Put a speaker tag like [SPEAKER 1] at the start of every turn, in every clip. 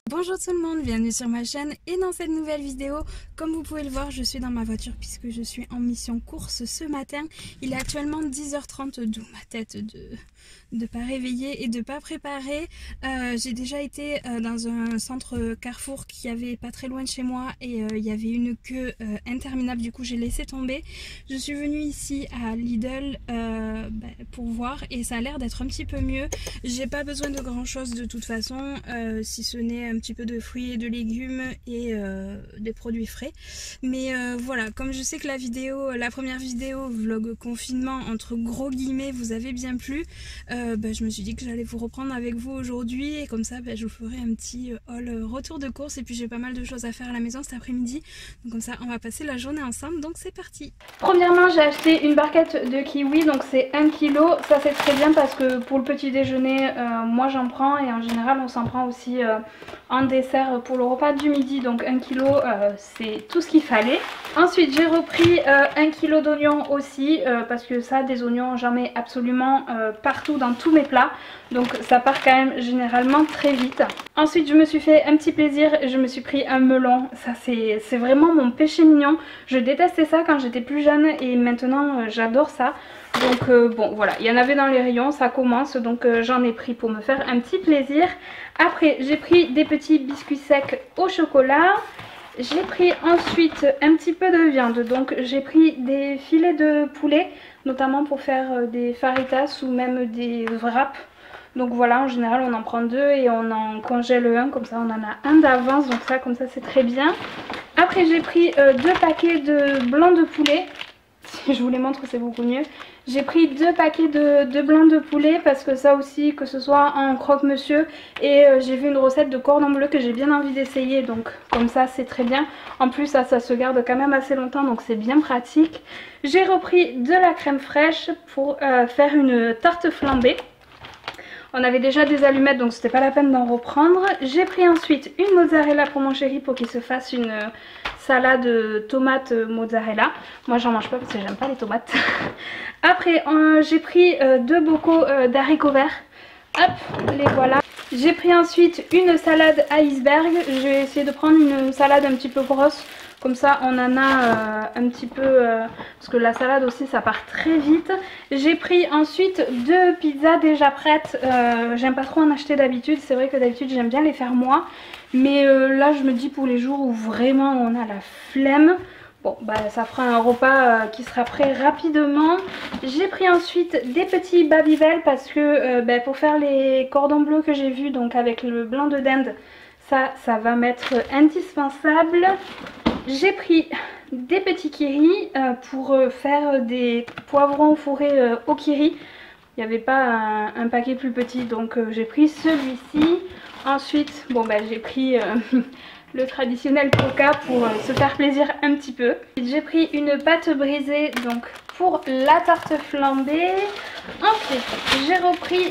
[SPEAKER 1] Bonjour tout le monde, bienvenue sur ma chaîne et dans cette nouvelle vidéo, comme vous pouvez le voir, je suis dans ma voiture puisque je suis en mission course ce matin. Il est actuellement 10h30, d'où ma tête de pas réveiller et de pas préparer. J'ai déjà été dans un centre Carrefour qui avait pas très loin de chez moi et il y avait une queue interminable, du coup j'ai laissé tomber. Je suis venue ici à Lidl pour voir et ça a l'air d'être un petit peu mieux. J'ai pas besoin de grand chose de toute façon, si ce n'est un petit peu de fruits et de légumes et des produits frais. Mais voilà, comme je sais que la première vidéo vlog confinement entre gros guillemets vous avez bien plu, je me suis dit que j'allais vous reprendre avec vous aujourd'hui et comme ça je vous ferai un petit haul retour de course. Et puis j'ai pas mal de choses à faire à la maison cet après-midi, donc comme ça on va passer la journée ensemble, donc c'est parti. Premièrement, j'ai acheté une barquette de kiwi, donc c'est 1 kg. Ça c'est très bien parce que pour le petit déjeuner moi j'en prends et en général on s'en prend aussi en dessert pour le repas du midi, donc 1 kg c'est tout ce qu'il fallait. Ensuite j'ai repris 1 kg d'oignons aussi parce que ça, des oignons j'en mets absolument partout dans tous mes plats, donc ça part quand même généralement très vite. Ensuite je me suis fait un petit plaisir, je me suis pris un melon. Ça c'est vraiment mon péché mignon. Je détestais ça quand j'étais plus jeune et maintenant j'adore ça. Donc bon voilà, il y en avait dans les rayons, ça commence, donc j'en ai pris pour me faire un petit plaisir. Après j'ai pris des petits biscuits secs au chocolat. J'ai pris ensuite un petit peu de viande, donc j'ai pris des filets de poulet, notamment pour faire des faritas ou même des wraps. Donc voilà, en général on en prend deux et on en congèle un, comme ça on en a un d'avance, donc ça comme ça c'est très bien. Après j'ai pris 2 paquets de blanc de poulet. Si je vous les montre c'est beaucoup mieux. J'ai pris 2 paquets de blanc de poulet parce que ça aussi, que ce soit en croque-monsieur, et j'ai vu une recette de cordon bleu que j'ai bien envie d'essayer, donc comme ça c'est très bien. En plus ça se garde quand même assez longtemps, donc c'est bien pratique. J'ai repris de la crème fraîche pour faire une tarte flambée. On avait déjà des allumettes donc c'était pas la peine d'en reprendre. J'ai pris ensuite une mozzarella pour mon chéri pour qu'il se fasse une salade tomate mozzarella. Moi j'en mange pas parce que j'aime pas les tomates. Après j'ai pris 2 bocaux d'haricots verts. Hop, les voilà. J'ai pris ensuite une salade iceberg. Je vais essayer de prendre une salade un petit peu grosse. Comme ça on en a un petit peu, parce que la salade aussi ça part très vite. J'ai pris ensuite 2 pizzas déjà prêtes. J'aime pas trop en acheter d'habitude. C'est vrai que d'habitude j'aime bien les faire moi. Mais là je me dis pour les jours où vraiment on a la flemme. Bon bah ça fera un repas qui sera prêt rapidement. J'ai pris ensuite des petits Babybel parce que pour faire les cordons bleus que j'ai vus, donc avec le blanc de dinde, ça va m'être indispensable. J'ai pris des petits kiris pour faire des poivrons fourrés au kiri. Il n'y avait pas un paquet plus petit, donc j'ai pris celui-ci. Ensuite, j'ai pris le traditionnel coca pour se faire plaisir un petit peu. J'ai pris une pâte brisée donc pour la tarte flambée. Ensuite, j'ai repris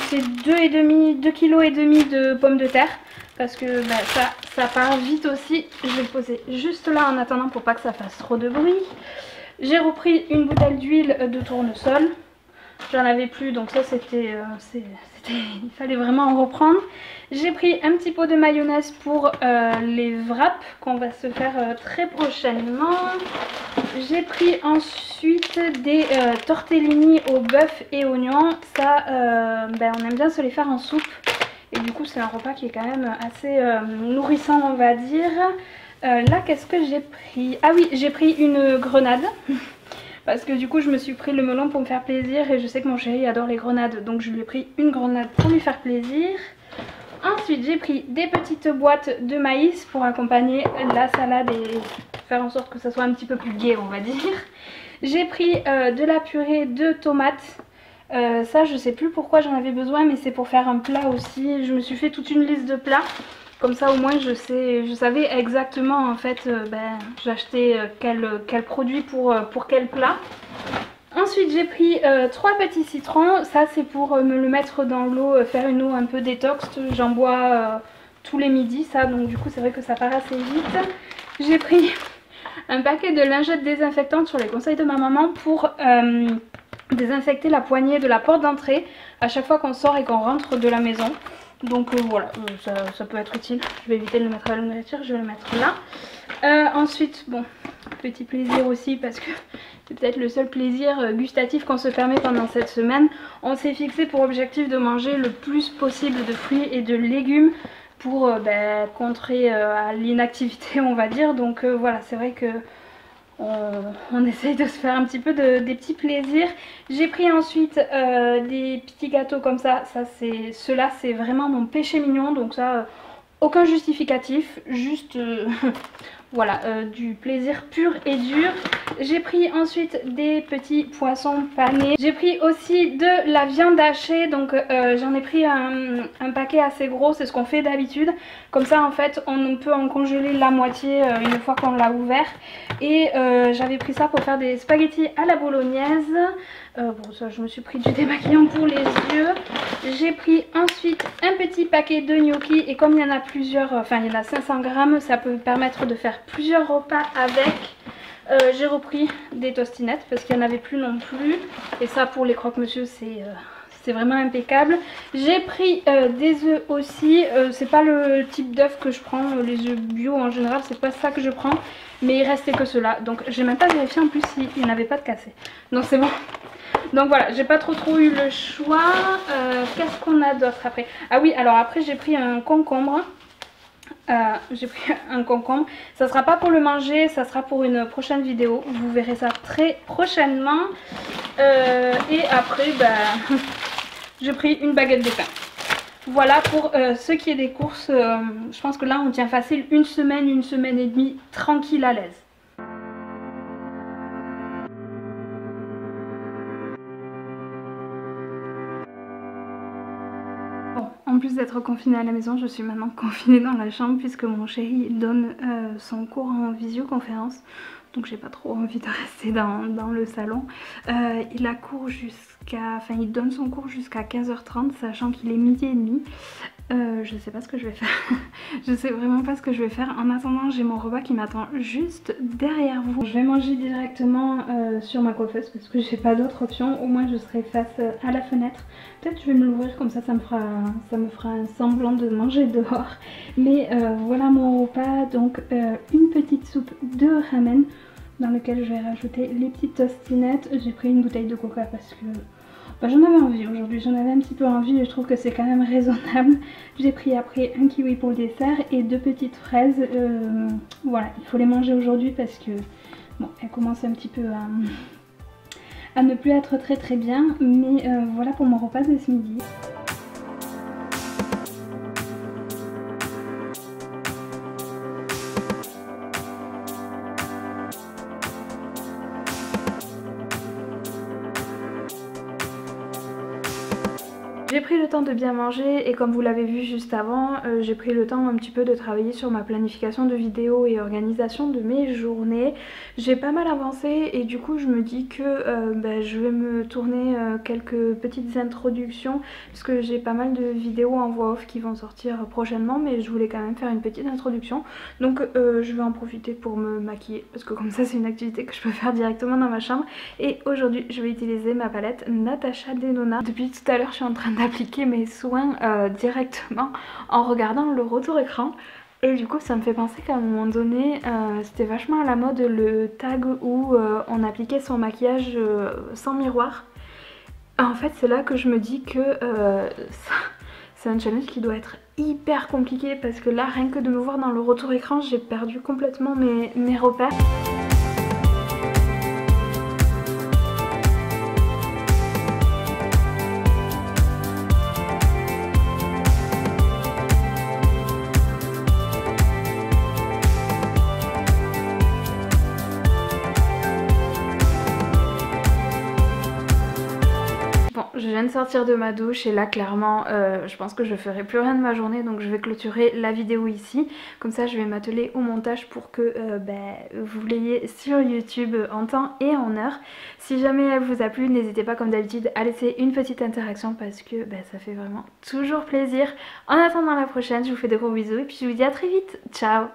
[SPEAKER 1] c'est 2,5 kg de pommes de terre. Parce que ça part vite aussi. Je vais le poser juste là en attendant pour pas que ça fasse trop de bruit. J'ai repris une bouteille d'huile de tournesol. J'en avais plus, donc ça il fallait vraiment en reprendre. J'ai pris un petit pot de mayonnaise pour les wraps qu'on va se faire très prochainement. J'ai pris ensuite des tortellini au bœuf et oignon. Ça, on aime bien se les faire en soupe. Et du coup c'est un repas qui est quand même assez nourrissant on va dire. Là qu'est-ce que j'ai pris? Ah oui, j'ai pris une grenade. Parce que du coup je me suis pris le melon pour me faire plaisir et je sais que mon chéri adore les grenades. Donc je lui ai pris une grenade pour lui faire plaisir. Ensuite j'ai pris des petites boîtes de maïs pour accompagner la salade et faire en sorte que ça soit un petit peu plus gai on va dire. J'ai pris de la purée de tomates. Ça je sais plus pourquoi j'en avais besoin, mais c'est pour faire un plat aussi. Je me suis fait toute une liste de plats, comme ça au moins je savais exactement en fait j'achetais quel produit pour quel plat. Ensuite j'ai pris 3 petits citrons. Ça c'est pour me le mettre dans l'eau, faire une eau un peu détox. J'en bois tous les midis ça, donc du coup c'est vrai que ça part assez vite. J'ai pris un paquet de lingettes désinfectantes sur les conseils de ma maman pour désinfecter la poignée de la porte d'entrée à chaque fois qu'on sort et qu'on rentre de la maison. Donc voilà, ça peut être utile. Je vais éviter de le mettre à la nourriture, je vais le mettre là. Ensuite, bon, petit plaisir aussi parce que c'est peut-être le seul plaisir gustatif qu'on se permet pendant cette semaine. On s'est fixé pour objectif de manger le plus possible de fruits et de légumes pour contrer l'inactivité, on va dire. Donc voilà, c'est vrai que on essaye de se faire un petit peu des petits plaisirs. J'ai pris ensuite des petits gâteaux comme ça. Ceux-là c'est vraiment mon péché mignon. Donc ça, aucun justificatif, juste voilà, du plaisir pur et dur. J'ai pris ensuite des petits poissons panés. J'ai pris aussi de la viande hachée. Donc j'en ai pris un paquet assez gros, c'est ce qu'on fait d'habitude. Comme ça en fait on peut en congeler la moitié une fois qu'on l'a ouvert. Et j'avais pris ça pour faire des spaghettis à la bolognaise. Bon ça je me suis pris du démaquillant pour les yeux. J'ai pris ensuite un petit paquet de gnocchi et comme il y en a plusieurs, enfin il y en a 500 grammes, ça peut permettre de faire plusieurs repas avec. J'ai repris des tostinettes parce qu'il n'y en avait plus non plus. Et ça pour les croque-monsieur c'est vraiment impeccable. J'ai pris des œufs aussi. C'est pas le type d'œuf que je prends, les œufs bio en général, c'est pas ça que je prends. Mais il restait que ceux-là. Donc j'ai même pas vérifié en plus s'il n'y en avait pas de cassé. Donc c'est bon. Donc voilà, j'ai pas trop eu le choix. Qu'est-ce qu'on a d'autre après? Ah oui, alors après j'ai pris un concombre. Ça sera pas pour le manger, ça sera pour une prochaine vidéo. Vous verrez ça très prochainement. Et après, j'ai pris une baguette de pain. Voilà pour ce qui est des courses. Je pense que là on tient facile une semaine et demie tranquille à l'aise. En plus d'être confinée à la maison, je suis maintenant confinée dans la chambre puisque mon chéri donne son cours en visioconférence. Donc j'ai pas trop envie de rester dans le salon. Il a cours il donne son cours jusqu'à 15h30 sachant qu'il est 12h30. Je sais pas ce que je vais faire. Je sais vraiment pas ce que je vais faire. En attendant, j'ai mon repas qui m'attend juste derrière vous. Je vais manger directement sur ma coiffeuse parce que j'ai pas d'autre option. Au moins je serai face à la fenêtre. Peut-être je vais me l'ouvrir comme ça, ça me fera un semblant de manger dehors. Mais voilà mon repas. Donc une petite soupe de ramen dans lequel je vais rajouter les petites tostinettes. J'ai pris une bouteille de coca parce que j'en avais envie aujourd'hui, j'en avais un petit peu envie et je trouve que c'est quand même raisonnable. J'ai pris après un kiwi pour le dessert et 2 petites fraises. Voilà, il faut les manger aujourd'hui parce que bon, elles commencent un petit peu à ne plus être très bien. Mais voilà pour mon repas de ce midi. J'ai pris le temps de bien manger et comme vous l'avez vu juste avant, j'ai pris le temps un petit peu de travailler sur ma planification de vidéos et organisation de mes journées. J'ai pas mal avancé et du coup je me dis que je vais me tourner quelques petites introductions puisque j'ai pas mal de vidéos en voix off qui vont sortir prochainement, mais je voulais quand même faire une petite introduction. Donc je vais en profiter pour me maquiller parce que comme ça c'est une activité que je peux faire directement dans ma chambre. Et aujourd'hui je vais utiliser ma palette Natasha Denona. Depuis tout à l'heure je suis en train d'appliquer mes soins directement en regardant le retour écran et du coup ça me fait penser qu'à un moment donné c'était vachement à la mode le tag où on appliquait son maquillage sans miroir. En fait c'est là que je me dis que c'est un challenge qui doit être hyper compliqué parce que là rien que de me voir dans le retour écran j'ai perdu complètement mes repères. Je viens de sortir de ma douche et là clairement je pense que je ferai plus rien de ma journée, donc je vais clôturer la vidéo ici. Comme ça je vais m'atteler au montage pour que vous l'ayez sur YouTube en temps et en heure. Si jamais elle vous a plu, n'hésitez pas comme d'habitude à laisser une petite interaction parce que ça fait vraiment toujours plaisir. En attendant la prochaine, je vous fais de gros bisous et puis je vous dis à très vite. Ciao!